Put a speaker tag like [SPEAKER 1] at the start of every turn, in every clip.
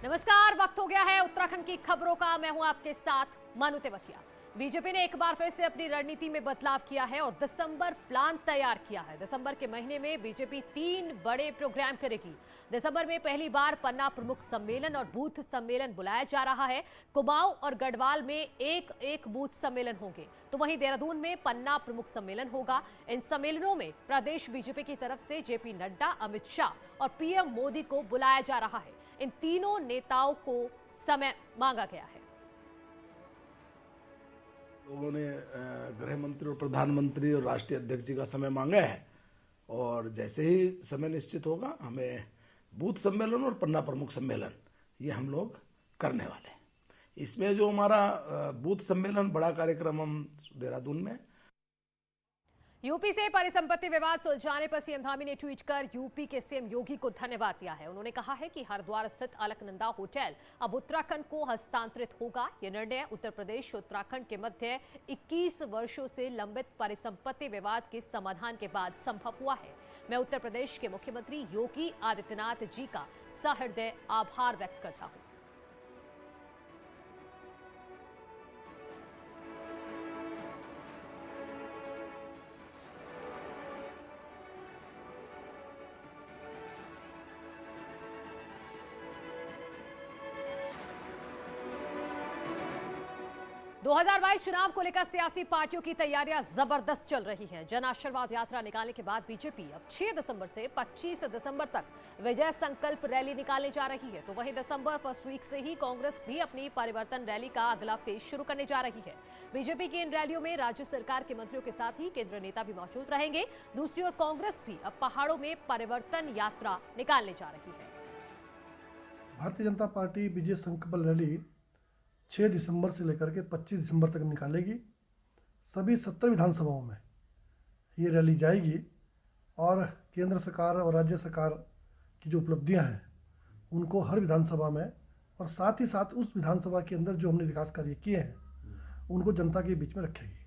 [SPEAKER 1] नमस्कार, वक्त हो गया है उत्तराखंड की खबरों का। मैं हूं आपके साथ मानु तेवतिया। बीजेपी ने एक बार फिर से अपनी रणनीति में बदलाव किया है और दिसंबर प्लान तैयार किया है। दिसंबर के महीने में बीजेपी 3 बड़े प्रोग्राम करेगी। दिसंबर में पहली बार पन्ना प्रमुख सम्मेलन और बूथ सम्मेलन बुलाया जा रहा है। कुमाऊं और गढ़वाल में एक एक बूथ सम्मेलन होंगे, तो वहीं देहरादून में पन्ना प्रमुख सम्मेलन होगा। इन सम्मेलनों में प्रदेश बीजेपी की तरफ से जेपी नड्डा, अमित शाह और पीएम मोदी को बुलाया जा रहा है। इन तीनों नेताओं को समय मांगा गया है।
[SPEAKER 2] लोगों ने गृह मंत्री और प्रधानमंत्री और राष्ट्रीय अध्यक्ष जी का समय मांगा है और जैसे ही समय निश्चित होगा हमें बूथ सम्मेलन और पन्ना प्रमुख सम्मेलन ये हम लोग करने वाले हैं। इसमें जो हमारा बूथ सम्मेलन बड़ा कार्यक्रम हम देहरादून में।
[SPEAKER 1] यूपी से परिसंपत्ति विवाद सुलझाने पर सीएम धामी ने ट्वीट कर यूपी के सीएम योगी को धन्यवाद दिया है। उन्होंने कहा है कि हरिद्वार स्थित अलकनंदा होटल अब उत्तराखंड को हस्तांतरित होगा। यह निर्णय उत्तर प्रदेश उत्तराखंड के मध्य 21 वर्षों से लंबित परिसंपत्ति विवाद के समाधान के बाद संभव हुआ है। मैं उत्तर प्रदेश के मुख्यमंत्री योगी आदित्यनाथ जी का सहृदय आभार व्यक्त करता हूँ। 2022 चुनाव को लेकर सियासी पार्टियों की तैयारियां जबरदस्त चल रही हैं। जन आशीर्वाद यात्रा निकालने के बाद बीजेपी अब 6 दिसंबर से 25 दिसंबर तक विजय संकल्प रैली निकालने जा रही है, तो वहीं दिसंबर फर्स्ट वीक से ही कांग्रेस भी अपनी परिवर्तन रैली का अगला फेज शुरू करने जा रही है। बीजेपी की इन रैलियों में राज्य सरकार के मंत्रियों के साथ ही केंद्रीय नेता भी मौजूद रहेंगे। दूसरी ओर कांग्रेस भी अब पहाड़ों में परिवर्तन यात्रा निकालने जा रही है।
[SPEAKER 3] भारतीय जनता पार्टी विजय संकल्प रैली 6 दिसंबर से लेकर के 25 दिसंबर तक निकालेगी। सभी 70 विधानसभाओं में ये रैली जाएगी और केंद्र सरकार और राज्य सरकार की जो उपलब्धियां हैं उनको हर विधानसभा में और साथ ही साथ उस विधानसभा के अंदर जो हमने विकास कार्य किए हैं उनको जनता के बीच में रखेगी।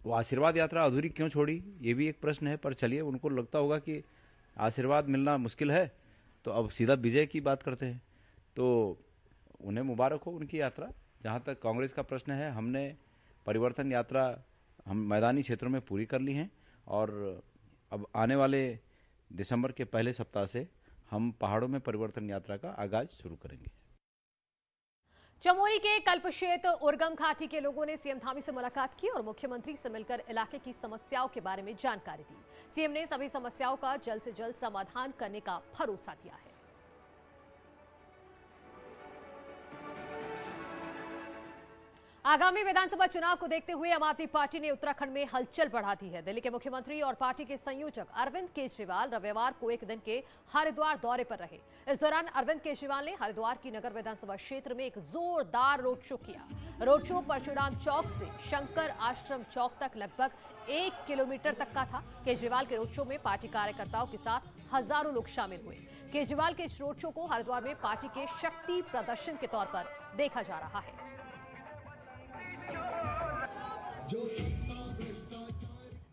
[SPEAKER 4] वो आशीर्वाद यात्रा अधूरी क्यों छोड़ी, ये भी एक प्रश्न है। पर चलिए, उनको लगता होगा कि आशीर्वाद मिलना मुश्किल है तो अब सीधा विजय की बात करते हैं, तो उन्हें मुबारक हो उनकी यात्रा। जहाँ तक कांग्रेस का प्रश्न है, हमने परिवर्तन यात्रा हम मैदानी क्षेत्रों में पूरी कर ली हैं और अब आने वाले दिसंबर के पहले सप्ताह से हम पहाड़ों में परिवर्तन यात्रा का आगाज शुरू करेंगे।
[SPEAKER 1] चमोली के कल्पक्षेत उर्गम घाटी के लोगों ने सीएम धामी से मुलाकात की और मुख्यमंत्री से मिलकर इलाके की समस्याओं के बारे में जानकारी दी। सीएम ने सभी समस्याओं का जल्द से जल्द समाधान करने का भरोसा दिया है। आगामी विधानसभा चुनाव को देखते हुए आम आदमी पार्टी ने उत्तराखंड में हलचल बढ़ा दी है। दिल्ली के मुख्यमंत्री और पार्टी के संयोजक अरविंद केजरीवाल रविवार को एक दिन के हरिद्वार दौरे पर रहे। इस दौरान अरविंद केजरीवाल ने हरिद्वार की नगर विधानसभा क्षेत्र में एक जोरदार रोड शो किया। रोड शो परशुराम चौक से शंकर आश्रम चौक तक लगभग 1 किलोमीटर तक का था। केजरीवाल के रोड शो में पार्टी कार्यकर्ताओं के साथ हजारों लोग शामिल हुए। केजरीवाल के इस रोड शो को हरिद्वार में पार्टी के शक्ति प्रदर्शन के तौर पर देखा जा रहा है।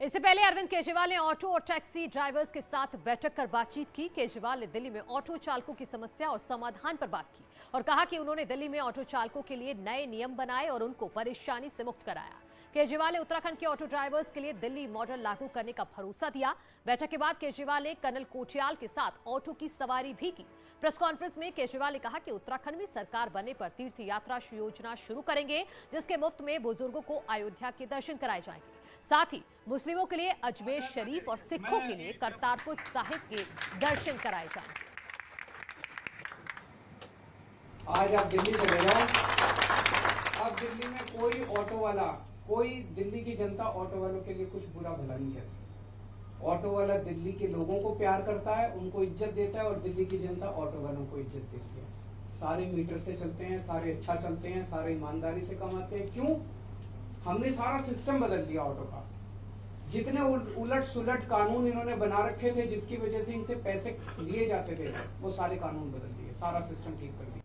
[SPEAKER 1] इससे पहले अरविंद केजरीवाल ने ऑटो और टैक्सी ड्राइवर्स के साथ बैठक कर बातचीत की। केजरीवाल ने दिल्ली में ऑटो चालकों की समस्या और समाधान पर बात की और कहा कि उन्होंने दिल्ली में ऑटो चालकों के लिए नए नियम बनाए और उनको परेशानी से मुक्त कराया। केजरीवाल ने उत्तराखंड के ऑटो ड्राइवर्स के लिए दिल्ली मॉडल लागू करने का भरोसा दिया। बैठक के बाद केजरीवाल ने कर्नल कोटियाल के साथ ऑटो की सवारी भी की। प्रेस कॉन्फ्रेंस में केजरीवाल ने कहा कि उत्तराखंड में सरकार बनने पर तीर्थ यात्रा योजना शुरू करेंगे, जिसके मुफ्त में बुजुर्गों को अयोध्या के दर्शन कराए जाएंगे। साथ ही मुस्लिमों के लिए अजमेर शरीफ और सिखों के लिए करतारपुर साहिब के दर्शन कराए जाएंगे।
[SPEAKER 5] आज आप दिल्ली चले जाओ, अब दिल्ली में कोई ऑटो वाला, कोई दिल्ली की जनता ऑटो वालों के लिए कुछ बुरा भला नहीं कहती। ऑटो वाला दिल्ली के लोगों को प्यार करता है, उनको इज्जत देता है और दिल्ली की जनता ऑटो वालों को इज्जत देती है। सारे मीटर से चलते हैं, सारे अच्छा चलते हैं, सारे ईमानदारी से कमाते हैं। क्यों? हमने सारा सिस्टम बदल दिया ऑटो का। जितने उलट सुलट कानून इन्होंने बना रखे थे जिसकी वजह से इनसे पैसे लिए जाते थे, वो सारे कानून बदल दिए, सारा सिस्टम ठीक कर दिया।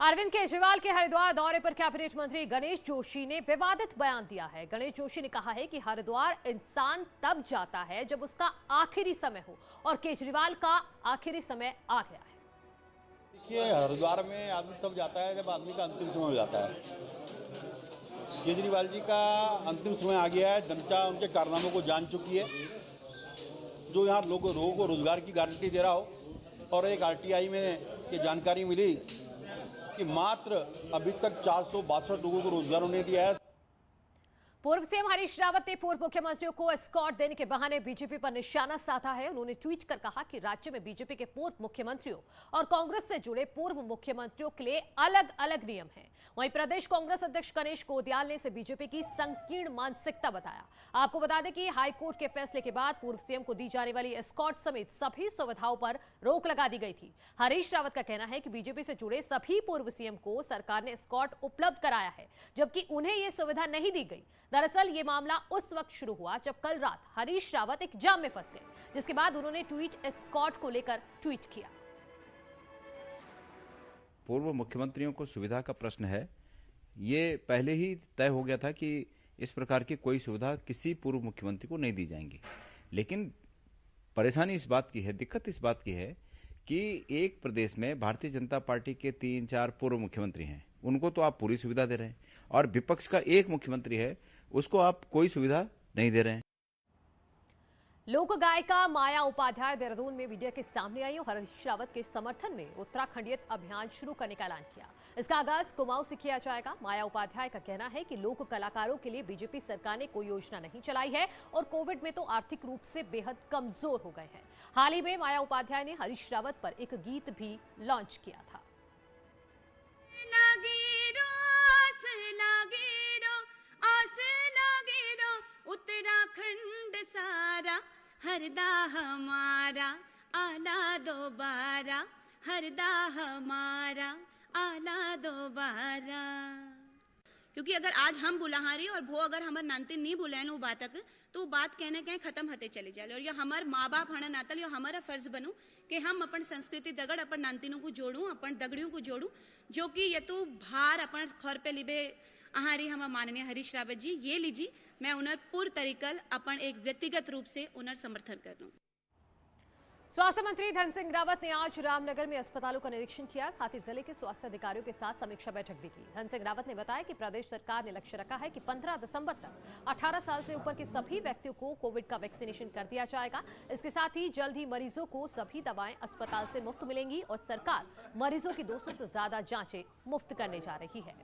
[SPEAKER 1] अरविंद केजरीवाल के हरिद्वार दौरे पर कैबिनेट मंत्री गणेश जोशी ने विवादित बयान दिया है। गणेश जोशी ने कहा है कि हरिद्वार इंसान तब जाता है जब उसका आखिरी समय हो और केजरीवाल का आखिरी समय आ गया है।
[SPEAKER 6] देखिए, हरिद्वार में आदमी तब जाता है जब आदमी का अंतिम समय हो जाता है। केजरीवाल जी का अंतिम समय आ गया है, जनता उनके कारनामों को जान चुकी है। जो यहाँ लोगों को रोजगार की गारंटी दे रहा हो, और एक आरटीआई में ये जानकारी मिली कि मात्र अभी तक 462 लोगों को रोजगार उन्हें दिया है।
[SPEAKER 1] पूर्व सीएम हरीश रावत ने पूर्व मुख्यमंत्रियों को एस्कॉर्ट देने के बहाने बीजेपी पर निशाना साधा है। उन्होंने ट्वीट कर कहा कि राज्य में बीजेपी के पूर्व मुख्यमंत्रियों और कांग्रेस से जुड़े पूर्व मुख्यमंत्रियों के लिए अलग अलग नियम हैं। वहीं प्रदेश कांग्रेस अध्यक्ष गणेश गोदियाल ने इसे बीजेपी की संकीर्ण मानसिकता बताया। आपको बता दें कि हाईकोर्ट के फैसले के बाद पूर्व सीएम को दी जाने वाली एस्कॉर्ट समेत सभी सुविधाओं पर रोक लगा दी गई थी। हरीश रावत का कहना है कि बीजेपी से जुड़े सभी पूर्व सीएम को सरकार ने एस्कॉर्ट उपलब्ध कराया है, जबकि उन्हें यह सुविधा नहीं दी गई। दरअसल ये मामला उस वक्त शुरू हुआ जब कल रात हरीश रावत एक जाम में फंस गए, जिसके बाद उन्होंने ट्वीट एस्कॉर्ट को लेकर ट्वीट किया।
[SPEAKER 4] पूर्व मुख्यमंत्रियों को सुविधा का प्रश्न है, ये पहले ही तय हो गया था कि इस प्रकार की कोई सुविधा किसी पूर्व मुख्यमंत्री को नहीं दी जाएंगी। लेकिन परेशानी इस बात की है, दिक्कत इस बात की है कि एक प्रदेश में भारतीय जनता पार्टी के 3-4 पूर्व मुख्यमंत्री हैं, उनको तो आप पूरी सुविधा दे रहे हैं, और विपक्ष का एक मुख्यमंत्री है, उसको आप कोई सुविधा नहीं दे रहे हैं।
[SPEAKER 1] लोक गायिका माया उपाध्याय देहरादून में मीडिया के सामने आई और हरीश रावत के समर्थन में उत्तराखंडियत अभियान शुरू करने का ऐलान किया। इसका आगाज कुमाऊं से किया जाएगा। माया उपाध्याय का कहना है कि लोक कलाकारों के लिए बीजेपी सरकार ने कोई योजना नहीं चलाई है और कोविड में तो आर्थिक रूप से बेहद कमजोर हो गए हैं। हाल ही में माया उपाध्याय ने हरीश रावत पर एक गीत भी लॉन्च किया था।
[SPEAKER 7] उत्तराखंड सारा हरदा हमारा आला दोबारा, हरदा हमारा आला दोबारा। क्योंकि अगर आज हम बुलाहारी और वो अगर हमार नानते नहीं बुलाए वो बात तक, तो वो बात कहने कहीं खत्म होते चले जाए। और ये हमार माँ बाप हना नातल, ये हमारा फर्ज बनू कि हम अपन संस्कृति दगड़ अपन नानतीनों को जोड़ू, अपन दगड़ियों को जोड़ू, जो कि ये तो भार अपन खर पे लिबे आहारी हम माननीय हरीश रावत जी ये लीजिए, मैं उन्हें पूर्ण तरीकल अपन एक व्यक्तिगत रूप से उन्हें समर्थन कर दूं।
[SPEAKER 1] स्वास्थ्य मंत्री धन सिंह रावत ने आज रामनगर में अस्पतालों का निरीक्षण किया, साथ ही जिले के स्वास्थ्य अधिकारियों के साथ समीक्षा बैठक भी की। धन सिंह रावत ने बताया कि प्रदेश सरकार ने लक्ष्य रखा है कि 15 दिसंबर तक 18 साल से ऊपर के सभी व्यक्तियों को कोविड का वैक्सीनेशन कर दिया जाएगा। इसके साथ ही जल्द ही मरीजों को सभी दवाएं अस्पताल से मुफ्त मिलेंगी और सरकार मरीजों की 200 से ज्यादा जांचें मुफ्त करने जा रही है।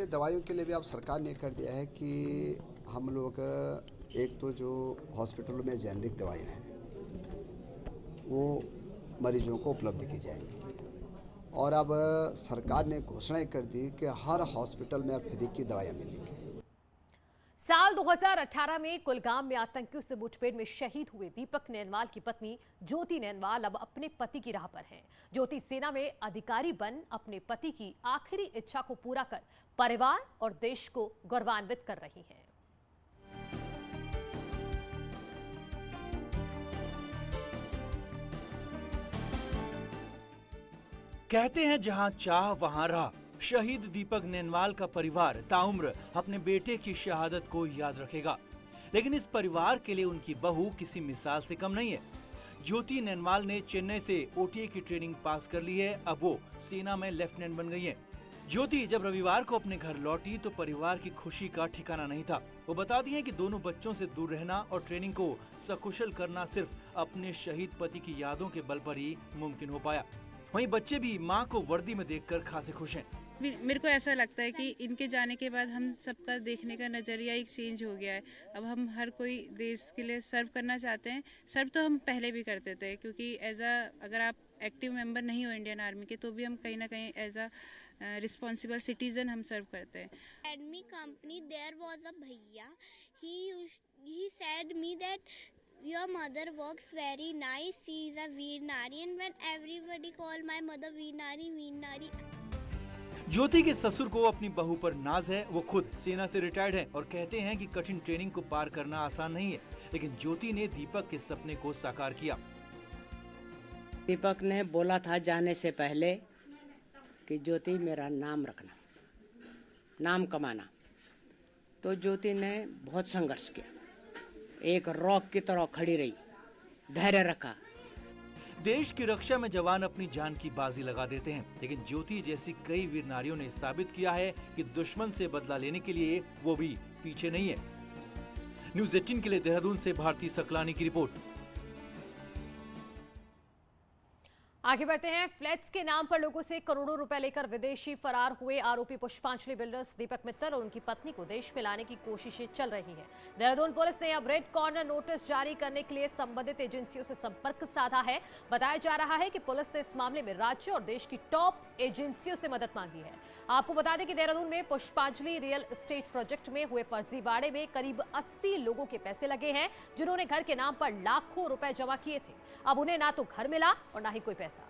[SPEAKER 8] दवाइयों के लिए भी अब सरकार ने कर दिया है कि हम लोग एक तो जो हॉस्पिटलों में जेनरिक दवाइयाँ हैं वो मरीजों को उपलब्ध की जाएंगी, और अब सरकार ने घोषणा कर दी कि हर हॉस्पिटल में अब फ्री की दवाइयाँ मिलेंगी।
[SPEAKER 1] साल 2018 में कुलगाम में आतंकियों से मुठभेड़ में शहीद हुए दीपक नैनवाल की पत्नी ज्योति नैनवाल अब अपने पति की राह पर हैं। ज्योति सेना में अधिकारी बन अपने पति की आखिरी इच्छा को पूरा कर परिवार और देश को गौरवान्वित कर रही हैं।
[SPEAKER 9] कहते हैं जहां चाह वहां राह। शहीद दीपक नैनवाल का परिवार ताउम्र अपने बेटे की शहादत को याद रखेगा, लेकिन इस परिवार के लिए उनकी बहू किसी मिसाल से कम नहीं है। ज्योति नैनवाल ने चेन्नई से ओटीए की ट्रेनिंग पास कर ली है, अब वो सेना में लेफ्टिनेंट बन गई हैं। ज्योति जब रविवार को अपने घर लौटी तो परिवार की खुशी का ठिकाना नहीं था। वो बताती हैं कि दोनों बच्चों से दूर रहना और ट्रेनिंग को सकुशल करना सिर्फ अपने शहीद पति की यादों के बल पर ही मुमकिन हो पाया। वहीं बच्चे भी मां को वर्दी में देखकर खासे खुश हैं।
[SPEAKER 10] मेरे को ऐसा लगता है कि इनके जाने के बाद हम सबका देखने का नज़रिया एक चेंज हो गया है। अब हम हर कोई देश के लिए सर्व करना चाहते हैं। सर्व तो हम पहले भी करते थे, क्योंकि अगर आप एक्टिव मेंबर नहीं हो इंडियन आर्मी के, तो भी हम कहीं ना कहीं एज अ रिस्पॉन्सिबल सिटीजन हम सर्व करते हैं।
[SPEAKER 7] एडमी कंपनी देयर वाज अ भैया, he said me that your mother works very nice, she is a Veernari, and when everybody call my mother Veernari।
[SPEAKER 9] ज्योति के ससुर को अपनी बहू पर नाज है। वो खुद सेना से रिटायर्ड हैं और कहते हैं कि कठिन ट्रेनिंग को पार करना आसान नहीं है, लेकिन ज्योति ने दीपक के सपने को साकार किया।
[SPEAKER 11] दीपक ने बोला था जाने से पहले कि ज्योति मेरा नाम रखना, नाम कमाना। तो ज्योति ने बहुत संघर्ष किया, एक रॉक की तरह खड़ी रही, धैर्य रखा।
[SPEAKER 9] देश की रक्षा में जवान अपनी जान की बाजी लगा देते हैं, लेकिन ज्योति जैसी कई वीर नारियों ने साबित किया है कि दुश्मन से बदला लेने के लिए वो भी पीछे नहीं है। न्यूज़ 18 के लिए देहरादून से भारती सकलानी की रिपोर्ट।
[SPEAKER 1] आगे बढ़ते हैं। फ्लैट्स के नाम पर लोगों से करोड़ों रुपए लेकर विदेशी फरार हुए आरोपी पुष्पांजलि बिल्डर्स दीपक मित्तल और उनकी पत्नी को देश में लाने की कोशिशें चल रही हैं। देहरादून पुलिस ने अब रेड कॉर्नर नोटिस जारी करने के लिए संबंधित एजेंसियों से संपर्क साधा है। बताया जा रहा है कि पुलिस ने इस मामले में राज्य और देश की टॉप एजेंसियों से मदद मांगी है। आपको बता दें कि देहरादून में पुष्पांजलि रियल एस्टेट प्रोजेक्ट में हुए फर्जीवाड़े में करीब 80 लोगों के पैसे लगे हैं, जिन्होंने घर के नाम पर लाखों रुपए जमा किए थे। अब उन्हें ना तो घर मिला और ना ही कोई पैसा।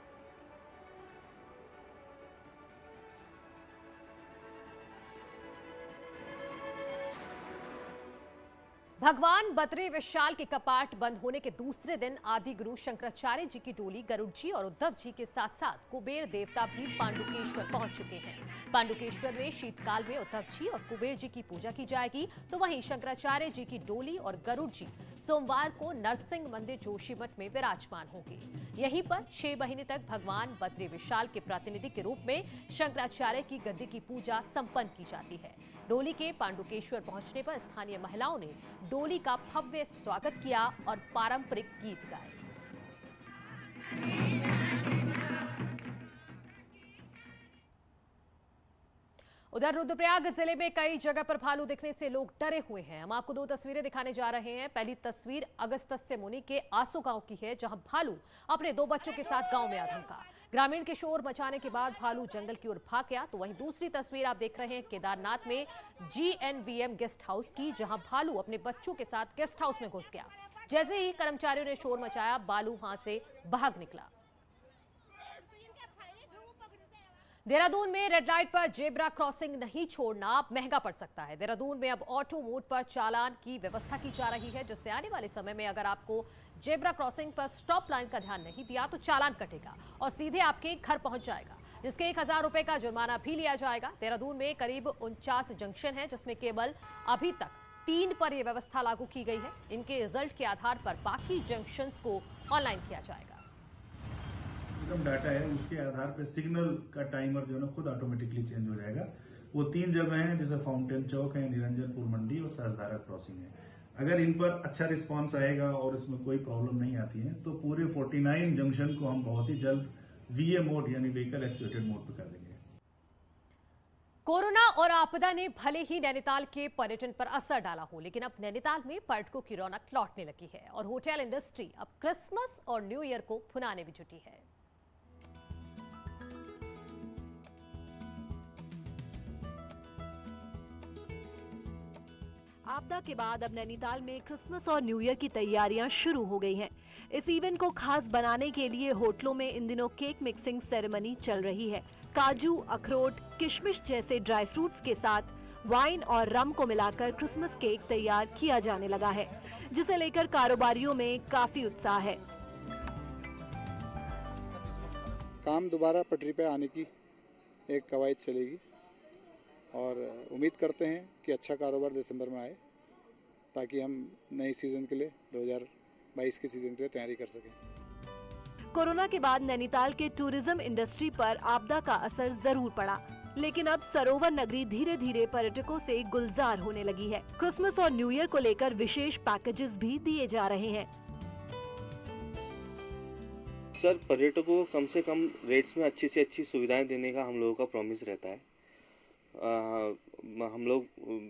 [SPEAKER 1] भगवान बद्री विशाल के कपाट बंद होने के दूसरे दिन आदि गुरु शंकराचार्य जी की डोली गरुड़ जी और उद्धव जी के साथ साथ कुबेर देवता भी पांडुकेश्वर पहुंच चुके हैं। पांडुकेश्वर में शीतकाल में उद्धव जी और कुबेर जी की पूजा की जाएगी, तो वहीं शंकराचार्य जी की डोली और गरुड़ जी सोमवार को नरसिंह मंदिर जोशीमठ में विराजमान होंगे। यहीं पर 6 महीने तक भगवान बद्री विशाल के प्रतिनिधि के रूप में शंकराचार्य की गद्दी की पूजा संपन्न की जाती है। डोली के पांडुकेश्वर पहुंचने पर स्थानीय महिलाओं ने डोली का भव्य स्वागत किया और पारंपरिक गीत गाए। उधर रुद्रप्रयाग जिले में कई जगह पर भालू दिखने से लोग डरे हुए हैं। हम आपको 2 तस्वीरें दिखाने जा रहे हैं। पहली तस्वीर अगस्त्य मुनि के आसो गांव की है, जहां भालू अपने 2 बच्चों के साथ गांव में आ धमका। ग्रामीण के शोर मचाने के बाद भालू जंगल की ओर भाग गया। तो वहीं दूसरी तस्वीर आप देख रहे हैं केदारनाथ में GNVM गेस्ट हाउस की, जहां भालू अपने बच्चों के साथ गेस्ट हाउस में घुस गया। जैसे ही कर्मचारियों ने शोर मचाया, भालू वहां से भाग निकला। देहरादून में रेड लाइट पर जेब्रा क्रॉसिंग नहीं छोड़ना अब महंगा पड़ सकता है। देहरादून में अब ऑटो मोड पर चालान की व्यवस्था की जा रही है, जिससे आने वाले समय में अगर आपको जेब्रा क्रॉसिंग पर स्टॉप लाइन का ध्यान नहीं दिया तो चालान कटेगा और सीधे आपके घर पहुंच जाएगा, जिसके 1000 रुपए का जुर्माना भी लिया जाएगा। देहरादून में करीब 49 जंक्शन है, जिसमें केवल अभी तक 3 पर यह व्यवस्था लागू की गई है। इनके रिजल्ट के आधार पर बाकी जंक्शंस को ऑनलाइन किया जाएगा।
[SPEAKER 12] डाटा है, उसके आधार पर सिग्नल का टाइमर जो है ना खुद ऑटोमेटिकली चेंज हो जाएगा। वो 3 जगह हैं, जैसे फाउंटेन चौक है, निरंजनपुर मंडी और सहस्त्रधारा क्रॉसिंग है। अगर इन पर अच्छा रिस्पांस आएगा और इसमें कोई प्रॉब्लम नहीं आती है तो पूरे 49 जंक्शन को हम बहुत ही जल्द VA मोड यानी व्हीकल एक्चुएटेड मोड पर कर देंगे।
[SPEAKER 1] कोरोना और आपदा ने भले ही नैनीताल के पर्यटन पर असर डाला हो, लेकिन अब नैनीताल में पर्यटकों की रौनक लौटने लगी है और होटल इंडस्ट्री अब क्रिसमस और न्यू ईयर को भुनाने में जुटी है।
[SPEAKER 13] आपदा के बाद अब नैनीताल में क्रिसमस और न्यू ईयर की तैयारियां शुरू हो गई हैं। इस इवेंट को खास बनाने के लिए होटलों में इन दिनों केक मिक्सिंग सेरेमनी चल रही है। काजू, अखरोट, किशमिश जैसे ड्राई फ्रूट्स के साथ वाइन और रम को मिलाकर क्रिसमस केक तैयार किया जाने लगा है, जिसे लेकर कारोबारियों में काफी उत्साह है।
[SPEAKER 14] काम दोबारा पटरी पे आने की एक कवायद चलेगी और उम्मीद करते हैं कि अच्छा कारोबार दिसंबर में आए, ताकि हम नए सीजन के लिए 2022 के सीजन के लिए तैयारी कर सकें।
[SPEAKER 13] कोरोना के बाद नैनीताल के टूरिज्म इंडस्ट्री पर आपदा का असर जरूर पड़ा, लेकिन अब सरोवर नगरी धीरे धीरे पर्यटकों से गुलजार होने लगी है। क्रिसमस और न्यू ईयर को लेकर विशेष पैकेजेस भी दिए जा रहे हैं।
[SPEAKER 15] सर, पर्यटकों को कम से कम रेट्स में अच्छी से अच्छी सुविधाएं देने का हम लोगों का प्रॉमिस रहता है। हम लोग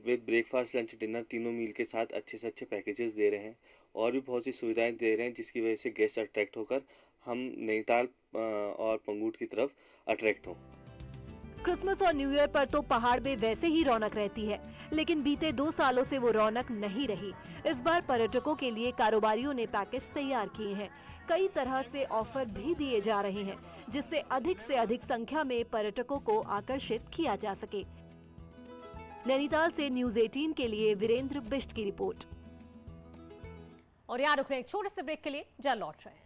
[SPEAKER 15] विद ब्रेकफास्ट, लंच, डिनर तीनों मील के साथ अच्छे से अच्छे पैकेजेस दे रहे हैं और भी बहुत सी सुविधाएं दे रहे हैं, जिसकी वजह से गेस्ट अट्रैक्ट होकर हम नैनीताल और पंगूट की तरफ अट्रैक्ट हों।
[SPEAKER 13] क्रिसमस और न्यू ईयर पर तो पहाड़ में वैसे ही रौनक रहती है, लेकिन बीते 2 सालों से वो रौनक नहीं रही। इस बार पर्यटकों के लिए कारोबारियों ने पैकेज तैयार किए हैं। कई तरह से ऑफर भी दिए जा रहे हैं, जिससे अधिक से अधिक संख्या में पर्यटकों को आकर्षित किया जा सके। नैनीताल से न्यूज़ 18 के लिए वीरेंद्र बिष्ट की रिपोर्ट।
[SPEAKER 1] और यहाँ रुक रहे हैं एक छोटे से ब्रेक के लिए, जल्द लौट रहे हैं।